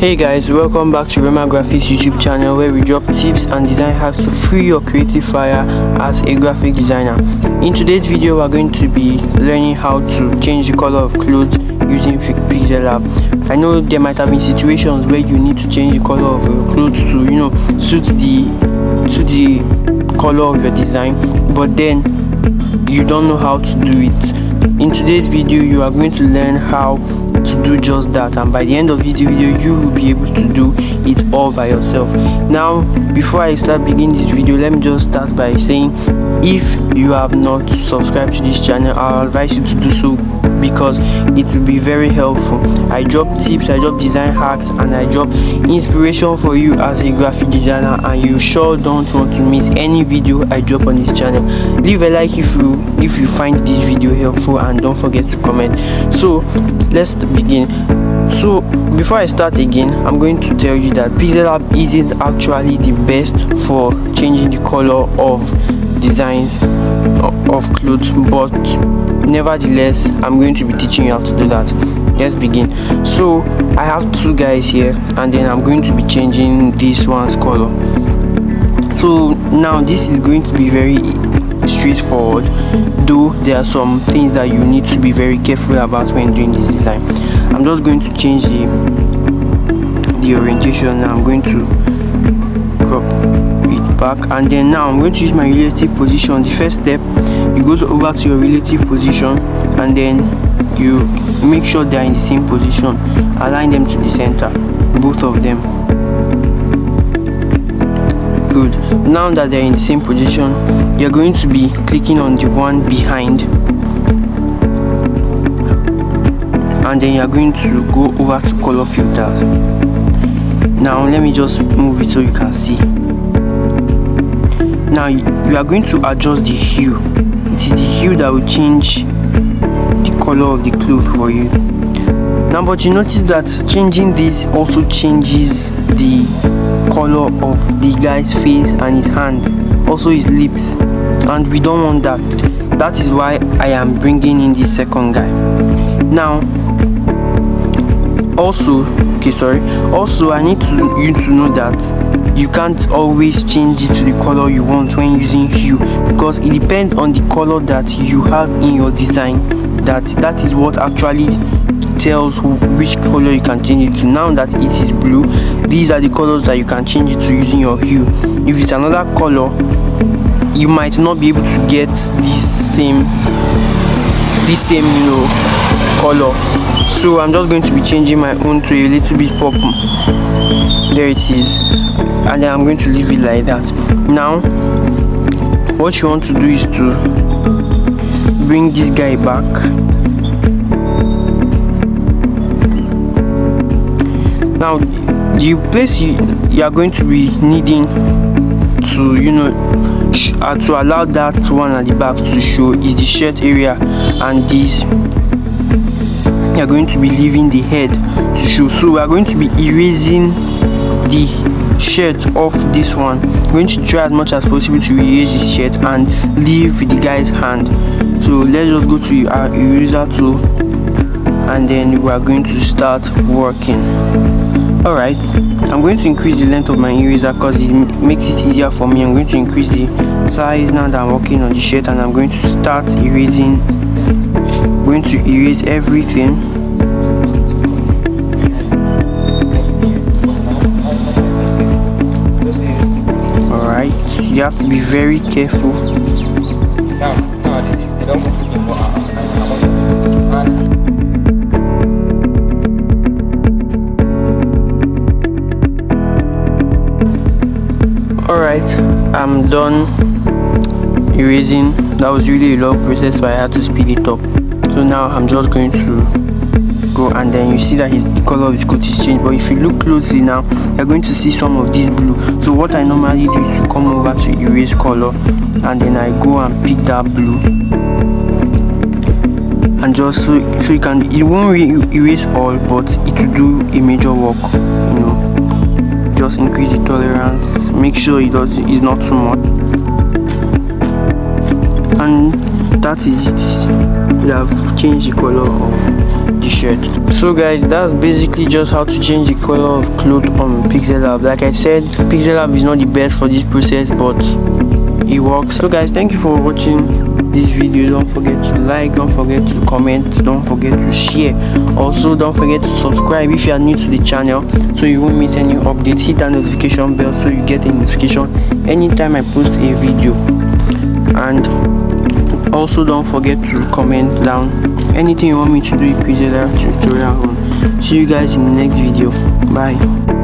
Hey guys, welcome back to Rema Graphics YouTube channel, where we drop tips and design hacks to free your creative fire as a graphic designer. In today's video, we are going to be learning how to change the color of clothes using Pixellab. I know there might have been situations where you need to change the color of your clothes to suit the color of your design, but then you don't know how to do it. In today's video, you are going to learn how to do just that, and by the end of the video you will be able to do it all by yourself. Now, before I start beginning this video, let me just start by saying, if you have not subscribed to this channel, I'll advise you to do so, because it will be very helpful. I drop tips, I drop design hacks, and I drop inspiration for you as a graphic designer, and you sure don't want to miss any video I drop on this channel. Leave a like if you find this video helpful, and don't forget to comment. So let's begin. So before I start again, I'm going to tell you that Pixellab isn't actually the best for changing the color of designs of clothes, but nevertheless I'm going to be teaching you how to do that. Let's begin. So I have two guys here, and then I'm going to be changing this one's color. So now this is going to be very straightforward, though there are some things that you need to be very careful about when doing this design. I'm just going to change the orientation. Now I'm going to crop it back, and then now I'm going to use my relative position. The first step, you go over to your relative position, and then you make sure they are in the same position. Align them to the center, both of them. Good. Now that they're in the same position, you're going to be clicking on the one behind, and then you're going to go over to color filters. Now let me just move it so you can see. Now you are going to adjust the hue. It is the hue that will change the color of the cloth for you. Now, but you notice that changing this also changes the color of the guy's face and his hands, also his lips, and we don't want that. That is why I am bringing in the second guy. Now also I need you to know that you can't always change it to the color you want when using hue, because it depends on the color that you have in your design. That is what actually tells which color you can change it to. Now that it is blue, these are the colors that you can change it to using your hue. If it's another color, you might not be able to get this same color. So I'm just going to be changing my own to a little bit purple. There it is, and then I'm going to leave it like that. Now what you want to do is to bring this guy back. Now the place you are going to be needing to to allow that one at the back to show is the shirt area, and this you are going to be leaving the head to show. So we are going to be erasing the shirt off this one. I'm going to try as much as possible to erase this shirt and leave the guy's hand. So let's just go to our eraser tool, and then we are going to start working. Alright, I'm going to increase the length of my eraser because it makes it easier for me. I'm going to increase the size now that I'm working on the shirt, and I'm going to start erasing. I'm going to erase everything. Alright, you have to be very careful. Alright, I'm done erasing. That was really a long process, so I had to speed it up. So now I'm just going to go, and then you see that the color of his coat is changed. But if you look closely now, you're going to see some of this blue. So what I normally do is to come over to erase color, and then I go and pick that blue, and just so you can, it won't erase all, but it will do a major work. Just increase the tolerance, make sure it's not too much, and that is it. we have changed the color of the shirt. So guys, that's basically just how to change the color of clothes on Pixellab. Like I said, Pixellab is not the best for this process, but it works. So guys, thank you for watching this video. Don't forget to like, don't forget to comment, don't forget to share. Also, don't forget to subscribe if you are new to the channel, so you won't miss any updates. Hit that notification bell so you get a notification anytime I post a video. And also don't forget to comment down anything you want me to do a Pixellab tutorial on. See you guys in the next video. Bye.